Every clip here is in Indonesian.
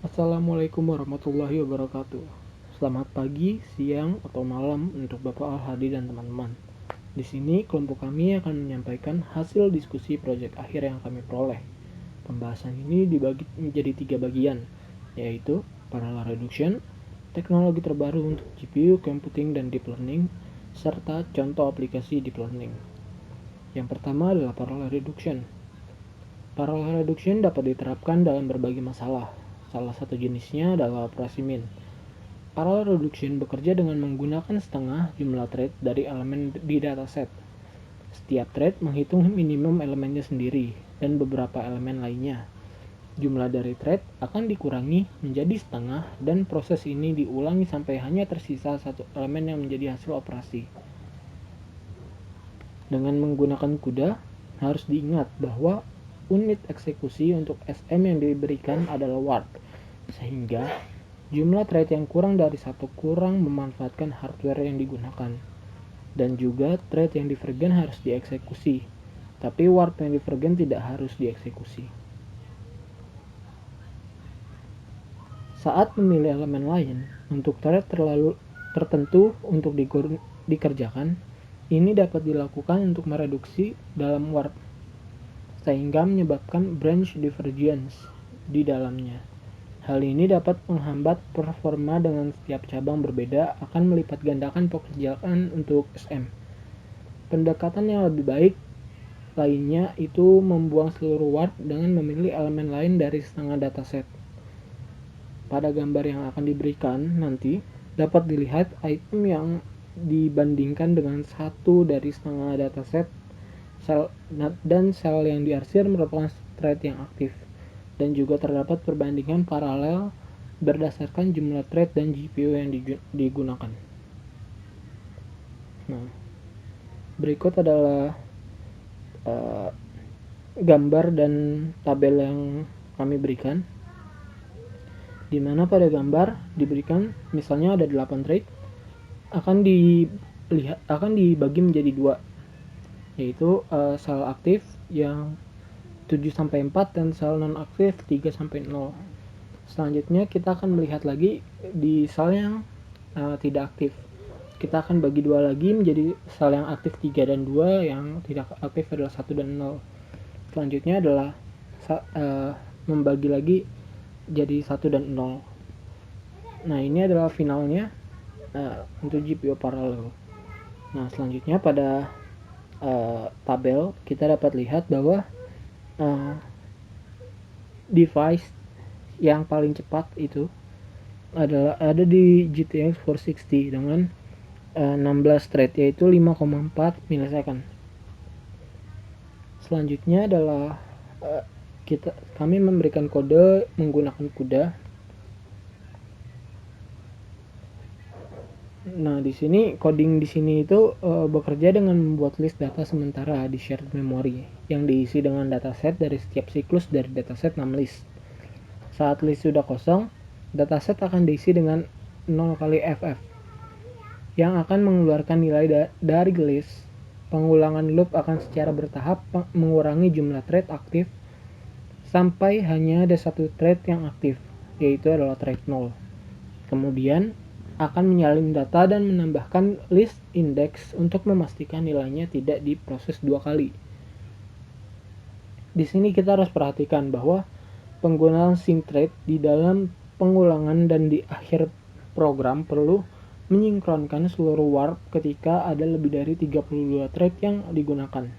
Assalamualaikum warahmatullahi wabarakatuh. Selamat pagi, siang, atau malam untuk Bapak Al-Hadi dan teman-teman. Di sini kelompok kami akan menyampaikan hasil diskusi proyek akhir yang kami peroleh. Pembahasan ini dibagi menjadi 3 bagian, yaitu parallel reduction, teknologi terbaru untuk GPU, computing, dan deep learning, serta contoh aplikasi deep learning. Yang pertama adalah parallel reduction. Parallel reduction dapat diterapkan dalam berbagai masalah. Salah satu jenisnya adalah operasi min. Parallel reduction bekerja dengan menggunakan setengah jumlah thread dari elemen di dataset. Setiap thread menghitung minimum elemennya sendiri dan beberapa elemen lainnya. Jumlah dari thread akan dikurangi menjadi setengah dan proses ini diulangi sampai hanya tersisa satu elemen yang menjadi hasil operasi. Dengan menggunakan CUDA, harus diingat bahwa unit eksekusi untuk SM yang diberikan adalah word, sehingga jumlah thread yang kurang dari satu kurang memanfaatkan hardware yang digunakan. Dan juga thread yang divergen harus dieksekusi, tapi word yang divergen tidak harus dieksekusi. Saat memilih elemen lain untuk thread tertentu untuk dikerjakan, ini dapat dilakukan untuk mereduksi dalam word, sehingga menyebabkan branch divergence di dalamnya. Hal ini dapat menghambat performa dengan setiap cabang berbeda akan melipat gandakan pekerjaan untuk SM. Pendekatan yang lebih baik lainnya itu membuang seluruh word dengan memilih elemen lain dari setengah dataset. Pada gambar yang akan diberikan nanti, dapat dilihat item yang dibandingkan dengan satu dari setengah dataset dan sel yang diarsir merupakan thread yang aktif. Dan juga terdapat perbandingan paralel berdasarkan jumlah thread dan GPU yang digunakan. Nah, berikut adalah gambar dan tabel yang kami berikan, di mana pada gambar diberikan misalnya ada 8 thread akan dibagi menjadi 2, yaitu sel aktif yang 7-4 dan sel non aktif 3-0. Selanjutnya kita akan melihat lagi di sel yang tidak aktif. Kita akan bagi 2 lagi menjadi sel yang aktif 3 dan 2, yang tidak aktif adalah 1 dan 0. Selanjutnya adalah membagi lagi jadi 1 dan 0. Nah, ini adalah finalnya untuk GPU parallel. Nah, selanjutnya pada tabel kita dapat lihat bahwa device yang paling cepat itu ada di GTX 460 dengan 16 thread, yaitu 5,4 milisecond. Selanjutnya adalah kami memberikan kode menggunakan CUDA. Nah, di sini coding di sini itu bekerja dengan membuat list data sementara di shared memory yang diisi dengan dataset dari setiap siklus dari dataset 6 list. Saat list sudah kosong, dataset akan diisi dengan 0 kali FF yang akan mengeluarkan nilai dari list. Pengulangan loop akan secara bertahap mengurangi jumlah thread aktif sampai hanya ada satu thread yang aktif, yaitu adalah thread 0. Kemudian akan menyalin data dan menambahkan list index untuk memastikan nilainya tidak diproses 2 kali. Di sini kita harus perhatikan bahwa penggunaan sync thread di dalam pengulangan dan di akhir program perlu menyinkronkan seluruh warp ketika ada lebih dari 32 thread yang digunakan.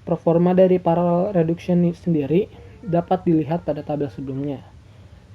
Performa dari parallel reduction sendiri dapat dilihat pada tabel sebelumnya,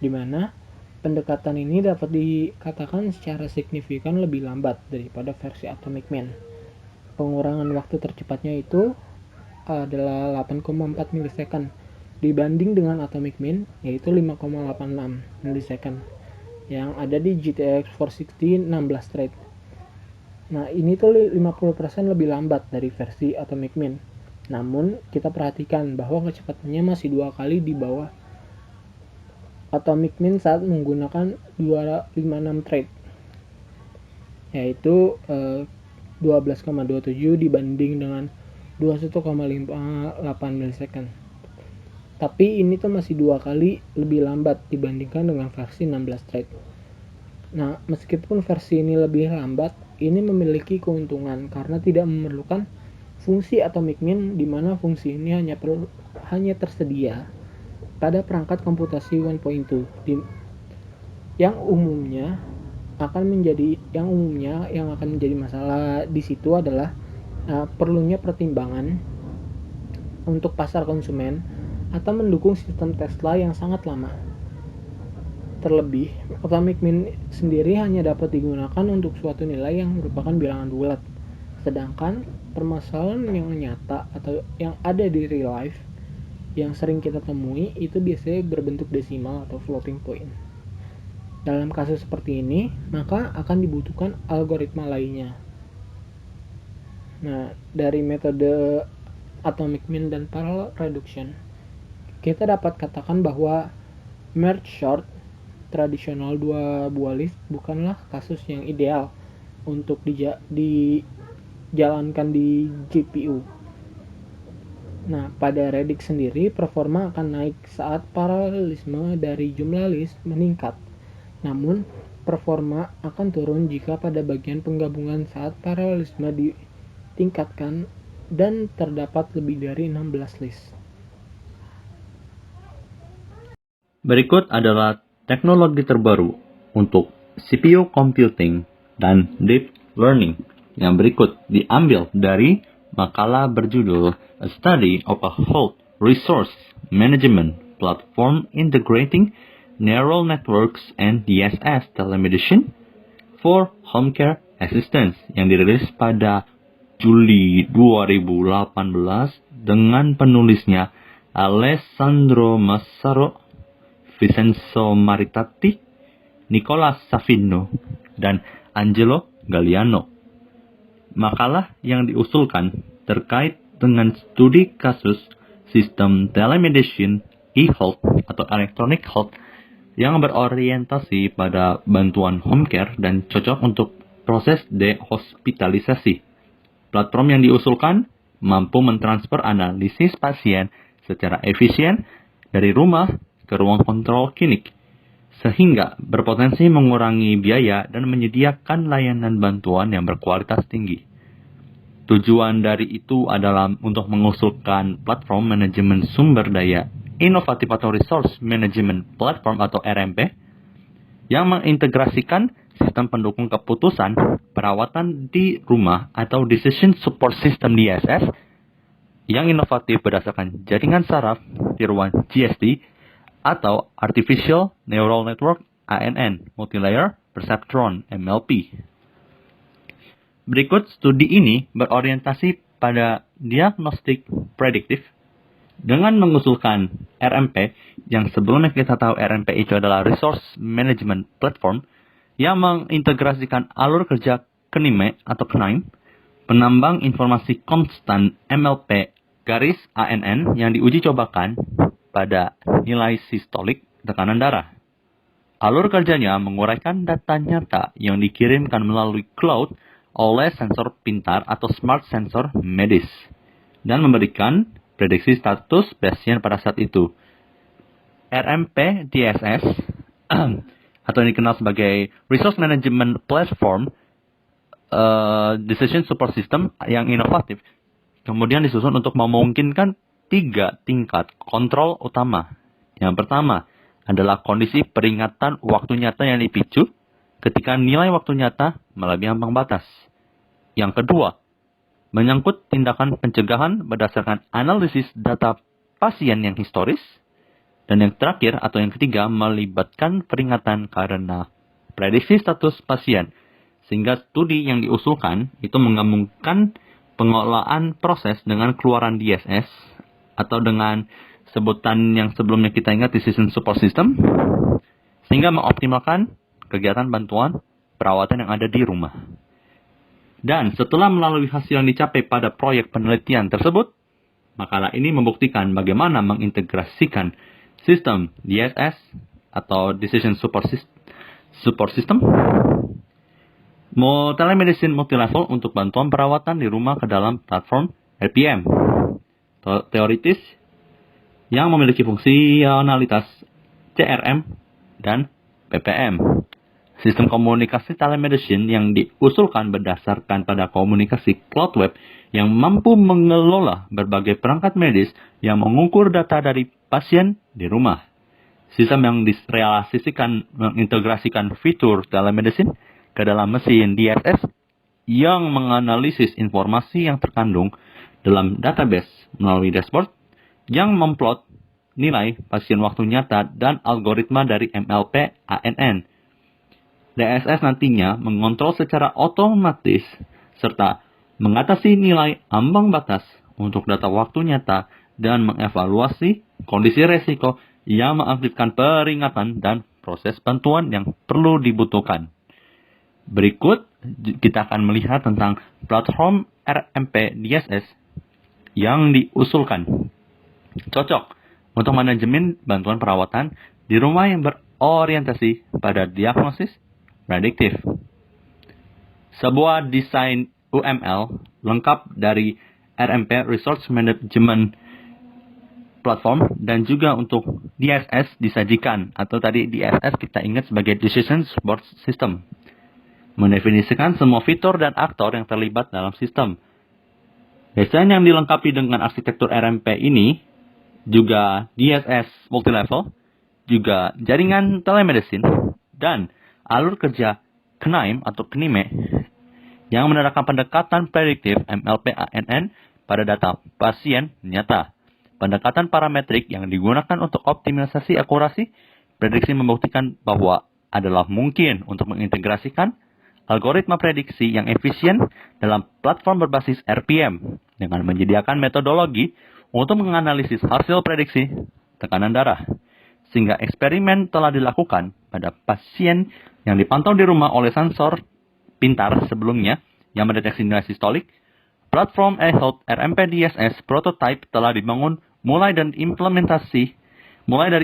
di mana pendekatan ini dapat dikatakan secara signifikan lebih lambat daripada versi Atomic Min. Pengurangan waktu tercepatnya itu adalah 8,4 milisecond dibanding dengan Atomic Min, yaitu 5,86 milisecond yang ada di GTX 460 16 thread. Nah, ini tuh 50% lebih lambat dari versi Atomic Min. Namun, kita perhatikan bahwa kecepatannya masih 2 kali di bawah Atomic Min saat menggunakan 256 thread, yaitu 12,27 dibanding dengan 21,58 milisecond. Tapi ini tuh masih 2 kali lebih lambat dibandingkan dengan versi 16 thread. Nah, meskipun versi ini lebih lambat, ini memiliki keuntungan karena tidak memerlukan fungsi atomic min, di mana fungsi ini hanya tersedia pada perangkat komputasi 1.2 yang umumnya yang akan menjadi masalah di situ adalah perlunya pertimbangan untuk pasar konsumen atau mendukung sistem Tesla yang sangat lama. Terlebih, atomic min sendiri hanya dapat digunakan untuk suatu nilai yang merupakan bilangan bulat. Sedangkan permasalahan yang nyata atau yang ada di real life yang sering kita temui itu biasanya berbentuk desimal atau floating point. Dalam kasus seperti ini, maka akan dibutuhkan algoritma lainnya. Nah, dari metode atomic min dan parallel reduction, kita dapat katakan bahwa merge sort tradisional dua buah list bukanlah kasus yang ideal untuk dijalankan di GPU. Nah, pada Redux sendiri, performa akan naik saat paralelisme dari jumlah list meningkat. Namun, performa akan turun jika pada bagian penggabungan saat paralelisme ditingkatkan dan terdapat lebih dari 16 list. Berikut adalah teknologi terbaru untuk CPU computing dan deep learning yang berikut diambil dari makalah berjudul A Study of a Whole Resource Management Platform Integrating Neural Networks and DSS Telemedicine for Home Care Assistance yang dirilis pada Juli 2018 dengan penulisnya Alessandro Massaro, Vincenzo Maritati, Nicola Savino, dan Angelo Galliano. Makalah yang diusulkan terkait dengan studi kasus sistem telemedicine e-health atau electronic health yang berorientasi pada bantuan home care dan cocok untuk proses dehospitalisasi. Platform yang diusulkan mampu mentransfer analisis pasien secara efisien dari rumah ke ruang kontrol klinik, sehingga berpotensi mengurangi biaya dan menyediakan layanan bantuan yang berkualitas tinggi. Tujuan dari itu adalah untuk mengusulkan platform manajemen sumber daya inovatif atau Resource Management Platform atau RMP yang mengintegrasikan sistem pendukung keputusan perawatan di rumah atau Decision Support System DSS yang inovatif berdasarkan jaringan saraf tiruan GST atau Artificial Neural Network ANN Multilayer Perceptron MLP. Berikut studi ini berorientasi pada diagnostik prediktif dengan mengusulkan RMP yang sebelumnya kita tahu RMP itu adalah Resource Management Platform yang mengintegrasikan alur kerja KNIME atau KNIME, penambang informasi konstan MLP garis ANN yang diuji cobakan pada nilai sistolik tekanan darah. Alur kerjanya menguraikan data nyata yang dikirimkan melalui cloud oleh sensor pintar atau smart sensor medis dan memberikan prediksi status pasien pada saat itu. RMP DSS atau yang dikenal sebagai Resource Management Platform Decision Support System yang inovatif kemudian disusun untuk memungkinkan 3 tingkat kontrol utama. Yang pertama adalah kondisi peringatan waktu nyata yang dipicu ketika nilai waktu nyata melebihi ambang batas. Yang kedua, menyangkut tindakan pencegahan berdasarkan analisis data pasien yang historis. Dan yang terakhir atau yang ketiga, melibatkan peringatan karena prediksi status pasien. Sehingga studi yang diusulkan itu menggabungkan pengelolaan proses dengan keluaran DSS atau dengan sebutan yang sebelumnya kita ingat Decision Support System, sehingga mengoptimalkan kegiatan bantuan perawatan yang ada di rumah. Dan setelah melalui hasil yang dicapai pada proyek penelitian tersebut, makalah ini membuktikan bagaimana mengintegrasikan sistem DSS atau Decision Support System, telemedicine multilevel untuk bantuan perawatan di rumah ke dalam platform RPM. Teoritis, yang memiliki fungsionalitas CRM dan PPM. Sistem komunikasi telemedicine yang diusulkan berdasarkan pada komunikasi cloud web yang mampu mengelola berbagai perangkat medis yang mengukur data dari pasien di rumah. Sistem yang direalisasikan mengintegrasikan fitur telemedicine ke dalam mesin DSS yang menganalisis informasi yang terkandung dalam database melalui dashboard yang memplot nilai pasien waktu nyata dan algoritma dari MLP ANN. DSS nantinya mengontrol secara otomatis serta mengatasi nilai ambang batas untuk data waktu nyata dan mengevaluasi kondisi resiko yang mengaktifkan peringatan dan proses bantuan yang perlu dibutuhkan. Berikut kita akan melihat tentang platform RMP DSS yang diusulkan. Cocok untuk manajemen bantuan perawatan di rumah yang berorientasi pada diagnosis prediktif. Sebuah desain UML lengkap dari RMP Resource Management Platform dan juga untuk DSS disajikan, atau tadi DSS kita ingat sebagai Decision Support System. Mendefinisikan semua fitur dan aktor yang terlibat dalam sistem. Desain yang dilengkapi dengan arsitektur RMP ini juga DSS multilevel, juga jaringan telemedicine, dan alur kerja KNIME atau KNIME yang menerapkan pendekatan prediktif MLP ANN pada data pasien nyata. Pendekatan parametrik yang digunakan untuk optimalisasi akurasi prediksi membuktikan bahwa adalah mungkin untuk mengintegrasikan algoritma prediksi yang efisien dalam platform berbasis RPM dengan menyediakan metodologi untuk menganalisis hasil prediksi tekanan darah. Sehingga eksperimen telah dilakukan pada pasien yang dipantau di rumah oleh sensor pintar sebelumnya yang mendeteksi nilai sistolik. Platform eHealth RMP DSS prototype telah dibangun mulai dari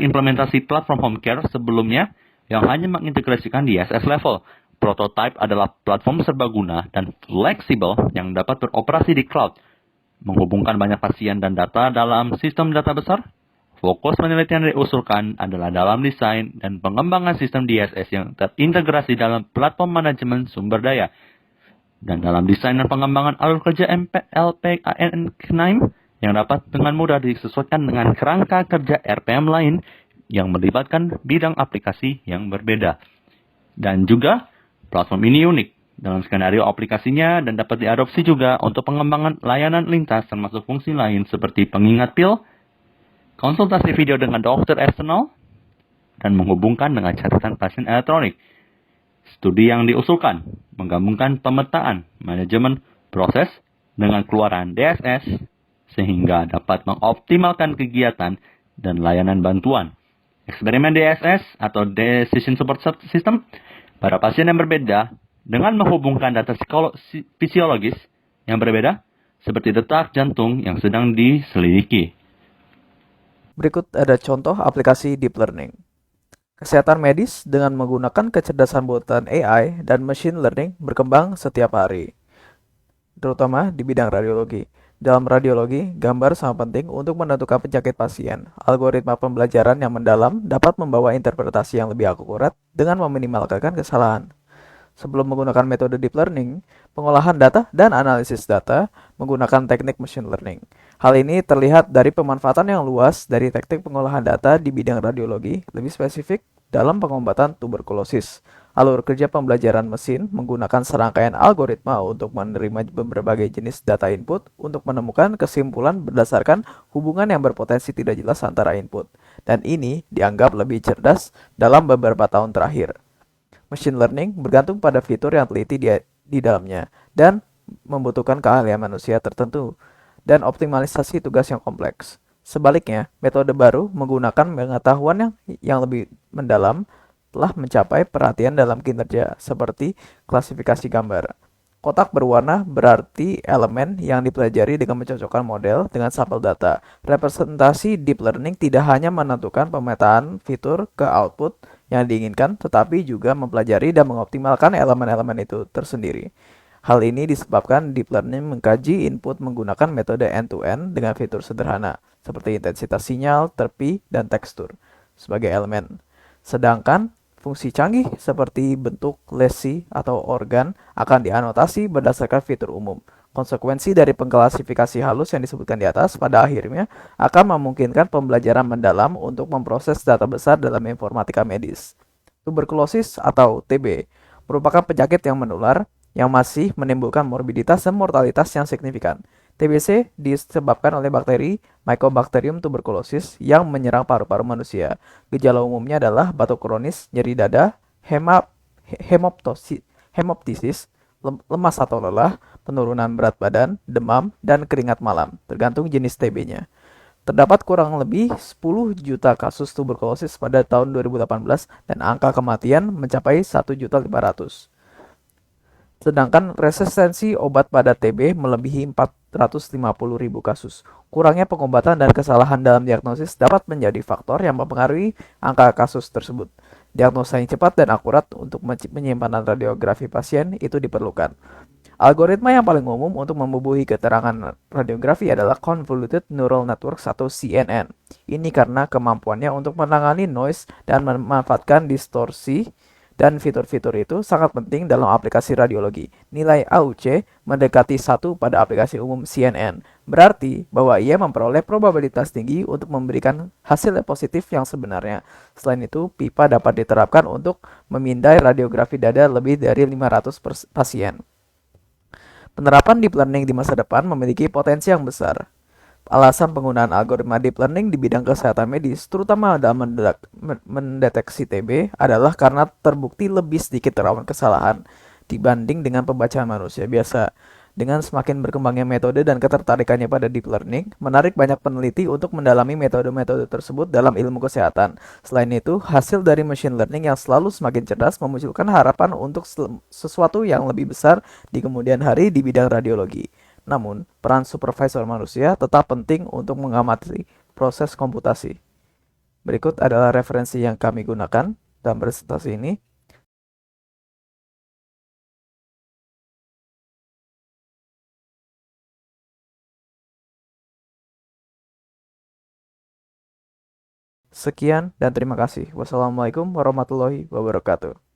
implementasi platform home care sebelumnya yang hanya mengintegrasikan DSS level. Prototype adalah platform serbaguna dan fleksibel yang dapat beroperasi di cloud, menghubungkan banyak pasien dan data dalam sistem data besar. Fokus penelitian yang diusulkan adalah dalam desain dan pengembangan sistem DSS yang terintegrasi dalam platform manajemen sumber daya. Dan dalam desain dan pengembangan alur kerja MLP ANN KNIME yang dapat dengan mudah disesuaikan dengan kerangka kerja RPM lain yang melibatkan bidang aplikasi yang berbeda. Dan juga platform ini unik dalam skenario aplikasinya dan dapat diadopsi juga untuk pengembangan layanan lintas termasuk fungsi lain seperti pengingat pil, konsultasi video dengan dokter eksternal, dan menghubungkan dengan catatan pasien elektronik. Studi yang diusulkan menggabungkan pemetaan manajemen proses dengan keluaran DSS sehingga dapat mengoptimalkan kegiatan dan layanan bantuan. Eksperimen DSS atau Decision Support System pada pasien yang berbeda dengan menghubungkan data fisiologis yang berbeda seperti detak jantung yang sedang diselidiki. Berikut ada contoh aplikasi deep learning. Kesehatan medis dengan menggunakan kecerdasan buatan AI dan machine learning berkembang setiap hari, terutama di bidang radiologi. Dalam radiologi, gambar sangat penting untuk menentukan penyakit pasien. Algoritma pembelajaran yang mendalam dapat membawa interpretasi yang lebih akurat dengan meminimalkan kesalahan. Sebelum menggunakan metode deep learning, pengolahan data dan analisis data menggunakan teknik machine learning. Hal ini terlihat dari pemanfaatan yang luas dari teknik pengolahan data di bidang radiologi, lebih spesifik dalam pengobatan tuberkulosis. Alur kerja pembelajaran mesin menggunakan serangkaian algoritma untuk menerima berbagai jenis data input untuk menemukan kesimpulan berdasarkan hubungan yang berpotensi tidak jelas antara input. Dan ini dianggap lebih cerdas dalam beberapa tahun terakhir. Machine learning bergantung pada fitur yang teliti di dalamnya dan membutuhkan keahlian manusia tertentu dan optimalisasi tugas yang kompleks. Sebaliknya, metode baru menggunakan pengetahuan yang lebih mendalam telah mencapai perhatian dalam kinerja seperti klasifikasi gambar. Kotak berwarna berarti elemen yang dipelajari dengan mencocokkan model dengan sampel data. Representasi deep learning tidak hanya menentukan pemetaan fitur ke output yang diinginkan, tetapi juga mempelajari dan mengoptimalkan elemen-elemen itu tersendiri. Hal ini disebabkan deep learning mengkaji input menggunakan metode end-to-end dengan fitur sederhana, seperti intensitas sinyal, terpi, dan tekstur sebagai elemen. Sedangkan fungsi canggih seperti bentuk, lesi, atau organ akan dianotasi berdasarkan fitur umum. Konsekuensi dari pengklasifikasi halus yang disebutkan di atas pada akhirnya akan memungkinkan pembelajaran mendalam untuk memproses data besar dalam informatika medis. Tuberkulosis atau TB merupakan penyakit yang menular yang masih menimbulkan morbiditas dan mortalitas yang signifikan. TBC disebabkan oleh bakteri Mycobacterium tuberculosis yang menyerang paru-paru manusia. Gejala umumnya adalah batuk kronis, nyeri dada, hemoptisis, lemas atau lelah, penurunan berat badan, demam, dan keringat malam, tergantung jenis TB-nya. Terdapat kurang lebih 10 juta kasus tuberkulosis pada tahun 2018 dan angka kematian mencapai 1.500.000. Sedangkan resistensi obat pada TB melebihi 450.000 kasus. Kurangnya pengobatan dan kesalahan dalam diagnosis dapat menjadi faktor yang mempengaruhi angka kasus tersebut. Diagnosa yang cepat dan akurat untuk penyimpanan radiografi pasien itu diperlukan. Algoritma yang paling umum untuk membubuhi keterangan radiografi adalah Convoluted Neural Networks atau CNN. Ini karena kemampuannya untuk menangani noise dan memanfaatkan distorsi, dan fitur-fitur itu sangat penting dalam aplikasi radiologi. Nilai AUC mendekati 1 pada aplikasi umum CNN. Berarti bahwa ia memperoleh probabilitas tinggi untuk memberikan hasil positif yang sebenarnya. Selain itu, pipa dapat diterapkan untuk memindai radiografi dada lebih dari 500 pasien. Penerapan deep learning di masa depan memiliki potensi yang besar. Alasan penggunaan algoritma deep learning di bidang kesehatan medis, terutama dalam mendeteksi TB, adalah karena terbukti lebih sedikit rawan kesalahan dibanding dengan pembacaan manusia biasa. Dengan semakin berkembangnya metode dan ketertarikannya pada deep learning, menarik banyak peneliti untuk mendalami metode-metode tersebut dalam ilmu kesehatan. Selain itu, hasil dari machine learning yang selalu semakin cerdas memunculkan harapan untuk sesuatu yang lebih besar di kemudian hari di bidang radiologi. Namun, peran supervisor manusia tetap penting untuk mengamati proses komputasi. Berikut adalah referensi yang kami gunakan dalam presentasi ini. Sekian dan terima kasih. Wassalamualaikum warahmatullahi wabarakatuh.